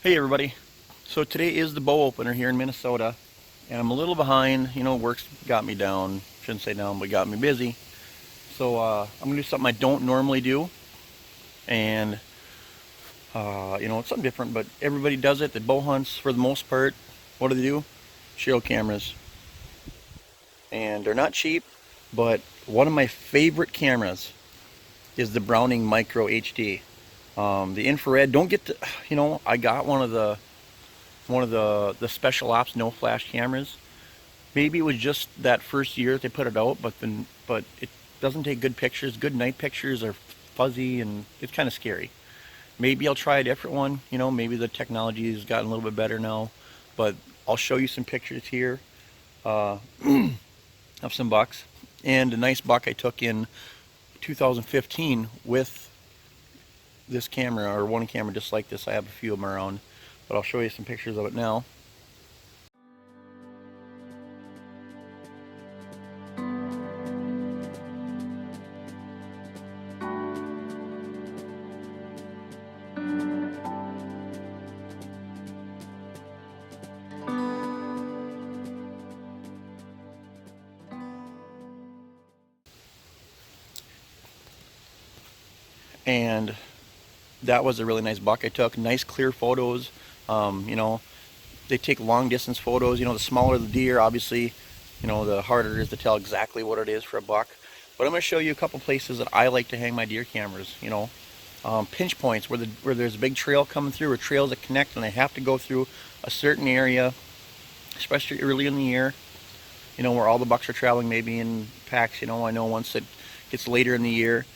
Hey everybody. So today is the bow opener here in Minnesota, and I'm a little behind. Work's got me down. Shouldn't say down, but got me busy. So I'm gonna do something I don't normally do, and it's something different. But everybody does it. The bow hunts for the most part. What do? Trail cameras, and they're not cheap. But one of my favorite cameras is the Browning Micro HD. The infrared. Don't get to. I got one of the special ops no flash cameras. Maybe it was just that first year they put it out, but it doesn't take good pictures. Good night pictures are fuzzy and it's kind of scary. Maybe I'll try a different one. Maybe the technology has gotten a little bit better now. But I'll show you some pictures here uh, of some bucks, and a nice buck I took in 2015 with this camera, or one camera just like this. I have a few of them around, but I'll show you some pictures of it now. And that was a really nice buck I took. Nice clear photos. They take long distance photos. The smaller the deer, obviously, the harder it is to tell exactly what it is for a buck. But I'm going to show you a couple places that I like to hang my deer cameras. Pinch points where there's a big trail coming through, or trails that connect, and they have to go through a certain area, especially early in the year. Where all the bucks are traveling, maybe in packs. I know once it gets later in the year,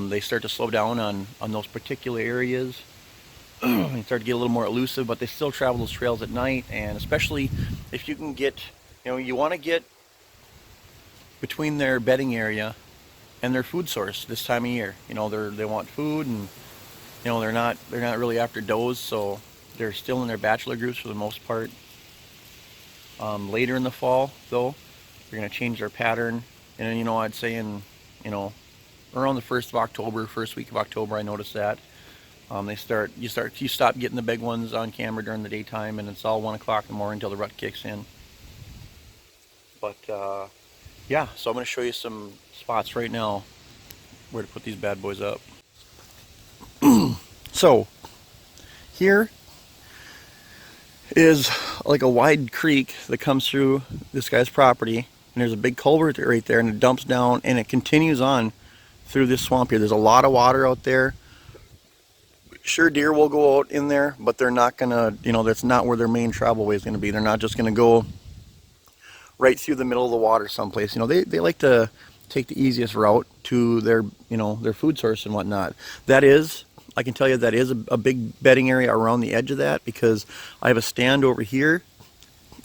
they start to slow down on those particular areas and start to get a little more elusive, but they still travel those trails at night. And especially if you can get, you want to get between their bedding area and their food source this time of year. They want food, and they're not really after does, so they're still in their bachelor groups for the most part. Later in the fall, though, they're going to change their pattern, and I'd say around the 1st of October, first week of October, I noticed that you stop getting the big ones on camera during the daytime, and it's all 1 o'clock in the morning until the rut kicks in. But yeah, so I'm going to show you some spots right now where to put these bad boys up. So here is like a wide creek that comes through this guy's property, and there's a big culvert right there, and it dumps down and it continues on through this swamp here. There's a lot of water out there. Sure, deer will go out in there, but they're not gonna, that's not where their main travel way is gonna be. They're not just gonna go right through the middle of the water someplace. They like to take the easiest route to their, their food source and whatnot. I can tell you that is a big bedding area around the edge of that, because I have a stand over here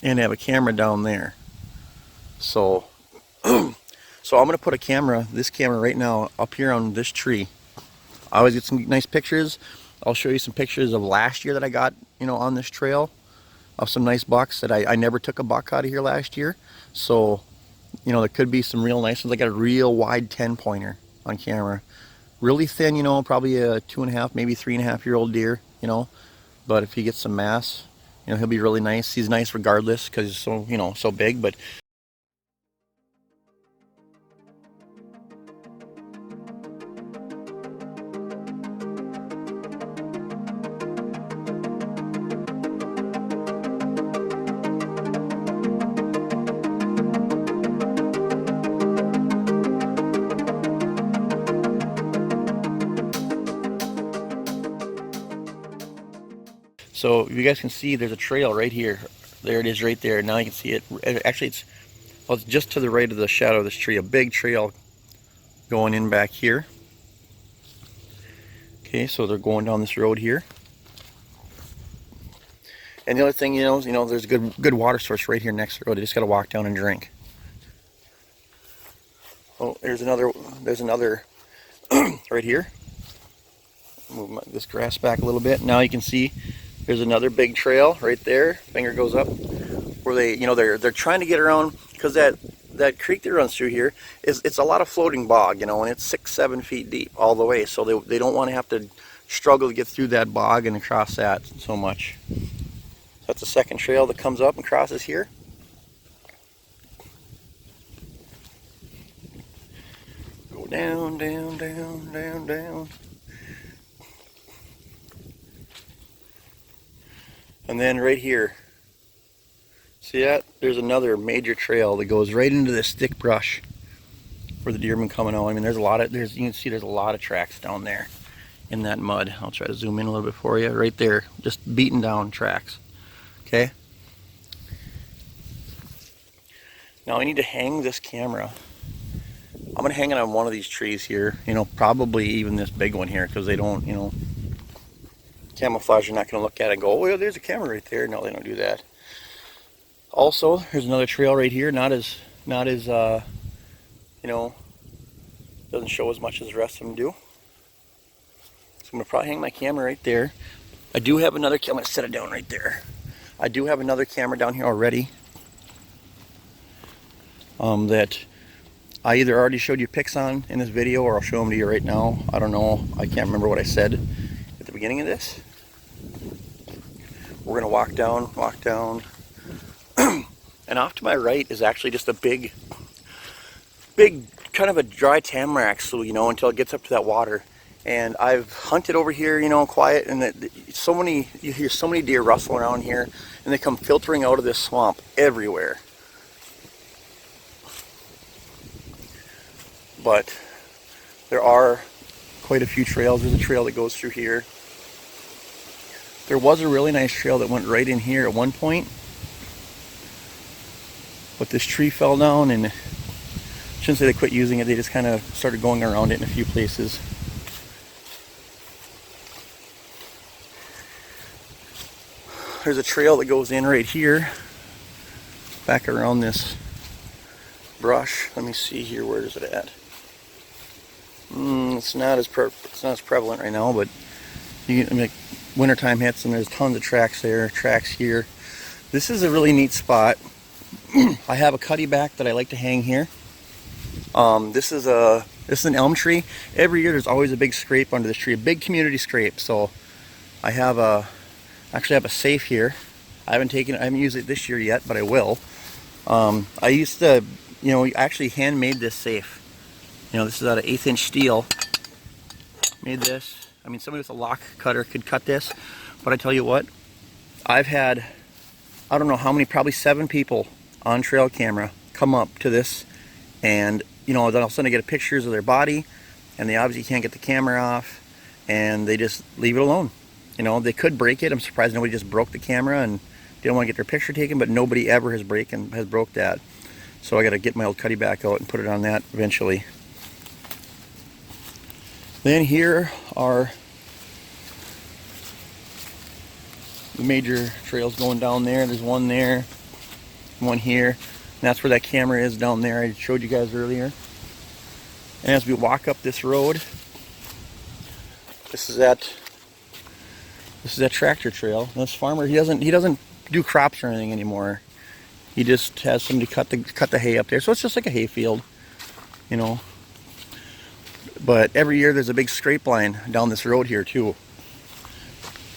and I have a camera down there. So so I'm going to put this camera right now up here on this tree. I always get some nice pictures. I'll show you some pictures of last year that I got, on this trail, of some nice bucks that I never took a buck out of here last year. So, there could be some real nice ones. I got a real wide 10-pointer on camera. Really thin, probably a 2.5, maybe 3.5-year-old deer, But if he gets some mass, he'll be really nice. He's nice regardless because he's so, so big. But so you guys can see there's a trail right here. There it is right there. Now you can see it. Actually, it's just to the right of the shadow of this tree. A big trail going in back here. Okay, so they're going down this road here. And the other thing, there's a good water source right here next to the road. They just got to walk down and drink. Oh, there's another right here. Move this grass back a little bit. Now you can see there's another big trail right there. Finger goes up, where they're trying to get around, because that creek that runs through here it's a lot of floating bog, and it's 6-7 feet deep all the way. So they don't want to have to struggle to get through that bog and across that so much. So that's the second trail that comes up and crosses here. Go down, down, down, down, down. And then right here, see that? There's another major trail that goes right into this thick brush where the deer have been coming out. I mean, there's a lot of, you can see there's a lot of tracks down there in that mud. I'll try to zoom in a little bit for you. Right there, just beaten down tracks. Okay? Now I need to hang this camera. I'm gonna hang it on one of these trees here, you know, probably even this big one here, because they don't, you know, camouflage, you're not gonna look at it and go, oh, well, there's a camera right there. No, they don't do that. Also, there's another trail right here, not as you know, doesn't show as much as the rest of them do. So I'm gonna probably hang my camera right there. I do have another camera. I'm gonna set it down right there. I do have another camera down here already. That I either already showed you pics on in this video, or I'll show them to you right now. I don't know. I can't remember what I said at the beginning of this. We're gonna walk down, and off to my right is actually just a big kind of a dry tamarack slough, you know, until it gets up to that water. And I've hunted over here, you know, quiet, and you hear so many deer rustle around here, and they come filtering out of this swamp everywhere. But there are quite a few trails. There's a trail that goes through here. There was a really nice trail that went right in here at one point, but this tree fell down, and I shouldn't say they quit using it, they just kind of started going around it in a few places. There's a trail that goes in right here, back around this brush. Let me see here, where is it at? It's not as prevalent right now, but you can, like, wintertime hits and there's tons of tracks there, tracks here. This is a really neat spot. I have a cutty back that I like to hang here. This is an elm tree. Every year there's always a big scrape under this tree, a big community scrape. So I have actually have a safe here. I haven't used it this year yet, but I will. I used to, you know, actually handmade this safe. You know, this is out of 1/8 inch steel. Made this. I mean, somebody with a lock cutter could cut this, but I tell you what, I've had, I don't know how many, probably 7 people on trail camera come up to this, and you know, then all of a sudden I get pictures of their body, and they obviously can't get the camera off, and they just leave it alone. You know, they could break it. I'm surprised nobody just broke the camera and didn't want to get their picture taken, but nobody ever has broke that. So I got to get my old cutty back out and put it on that eventually. Then here are the major trails going down there. There's one there, one here, and that's where that camera is down there I showed you guys earlier. And as we walk up this road, this is that tractor trail. This farmer, he doesn't do crops or anything anymore. He just has somebody cut the hay up there. So it's just like a hay field, you know. But every year there's a big scrape line down this road here too.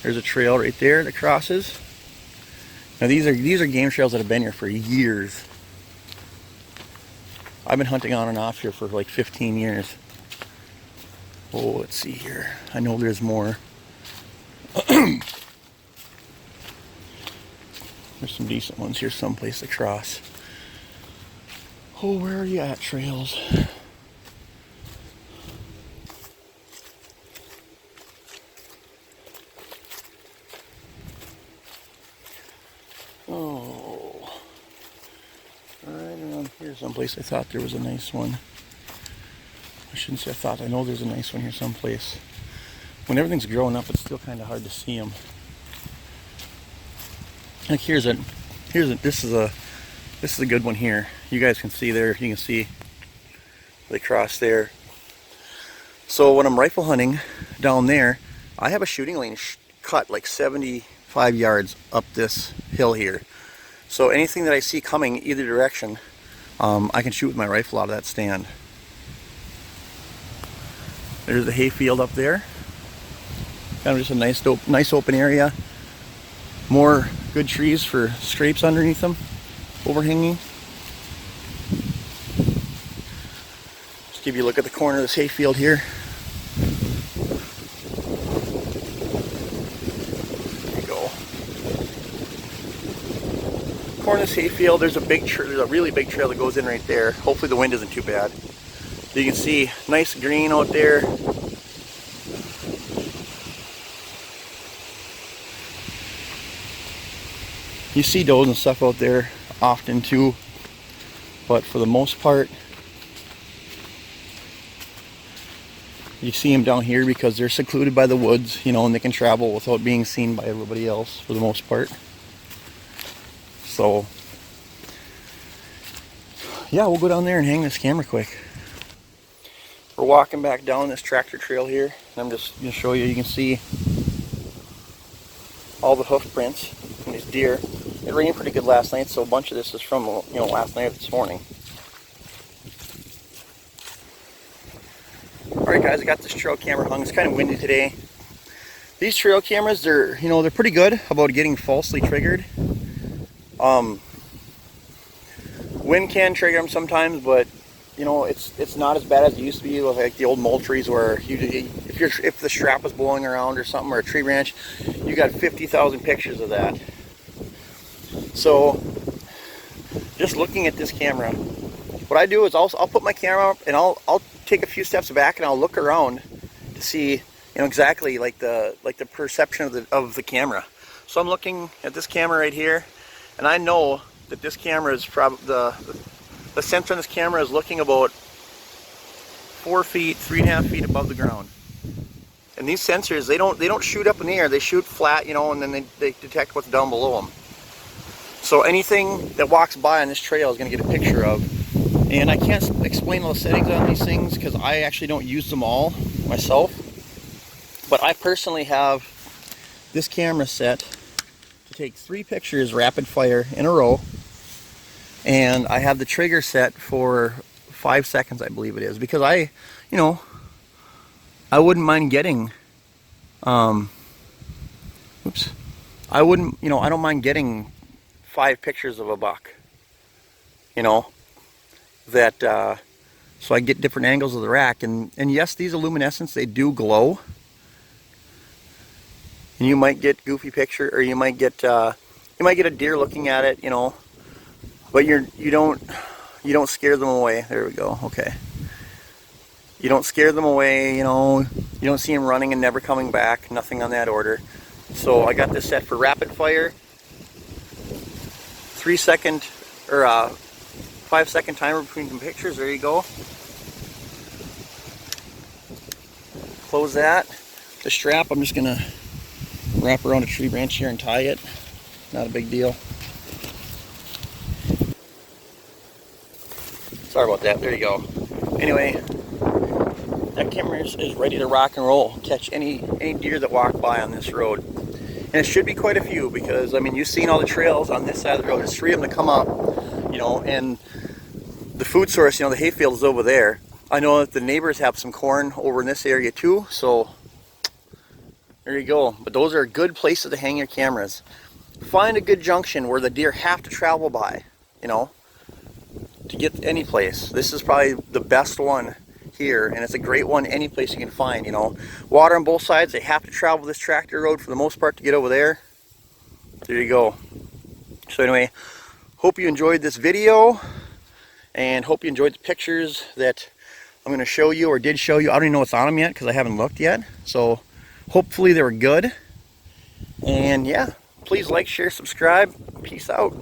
There's a trail right there that crosses. Now these are game trails that have been here for years. I've been hunting on and off here for like 15 years. Oh, let's see here. I know there's more. There's some decent ones here someplace to cross. Oh, where are you at, trails? Oh, right around here someplace I thought there was a nice one. I shouldn't say I thought, I know there's a nice one here someplace. When everything's growing up, it's still kind of hard to see them. Like this is a good one here. You guys can see there, you can see they cross there. So when I'm rifle hunting down there, I have a shooting lane cut like 75 yards up this hill here. So anything that I see coming either direction, I can shoot with my rifle out of that stand. There's the hay field up there. Kind of just a nice open area. More good trees for scrapes underneath them, overhanging. Just give you a look at the corner of this hayfield here. There you go. Corner of this hayfield, there's a really big trail that goes in right there. Hopefully the wind isn't too bad. You can see nice green out there. You see does and stuff out there often too, but for the most part you see them down here because they're secluded by the woods, you know, and they can travel without being seen by everybody else for the most part. So yeah, we'll go down there and hang this camera quick. We're walking back down this tractor trail here, and I'm just going to show you. You can see all the hoof prints from these deer. It rained pretty good last night, so a bunch of this is from, you know, last night or this morning. Alright guys, I got this trail camera hung. It's kind of windy today. These trail cameras, they're pretty good about getting falsely triggered. Wind can trigger them sometimes, but you know, it's not as bad as it used to be with like the old Moultries, where if the strap was blowing around or something, or a tree branch, you got 50,000 pictures of that. So just looking at this camera, what I do is I'll put my camera up and I'll take a few steps back and I'll look around to see, you know, exactly like the perception of the camera. So I'm looking at this camera right here, and I know that this camera is probably the sensor on this camera is looking about 4 feet, 3.5 feet above the ground. And these sensors, they don't shoot up in the air, they shoot flat, you know, and then they detect what's down below them. So anything that walks by on this trail is going to get a picture of. And I can't explain all the settings on these things because I actually don't use them all myself. But I personally have this camera set to take 3 pictures rapid fire in a row. And I have the trigger set for 5 seconds, I believe it is, because I wouldn't mind getting, I don't mind getting 5 pictures of a buck, you know, that, so I get different angles of the rack, and yes, these luminescents, they do glow, and you might get goofy picture, or you might get a deer looking at it, you know. But you don't scare them away. There we go. Okay. You don't scare them away, you know. You don't see them running and never coming back. Nothing on that order. So I got this set for rapid fire. 3 second or 5 second timer between some pictures. There you go. Close that. The strap, I'm just gonna wrap around a tree branch here and tie it. Not a big deal. Sorry about that. There you go. Anyway, that camera is ready to rock and roll. Catch any deer that walk by on this road. And it should be quite a few, because I mean, you've seen all the trails on this side of the road. There's 3 of them to come up, you know, and the food source, you know, the hayfield is over there. I know that the neighbors have some corn over in this area too, so there you go. But those are good places to hang your cameras. Find a good junction where the deer have to travel by, you know, to get to any place. This is probably the best one here, and it's a great one any place you can find, you know. Water on both sides, they have to travel this tractor road for the most part to get over there. There you go. So anyway, hope you enjoyed this video, and hope you enjoyed the pictures that I'm going to show you, or did show you. I don't even know what's on them yet because I haven't looked yet. So hopefully they were good. And yeah, please like, share, subscribe. Peace out.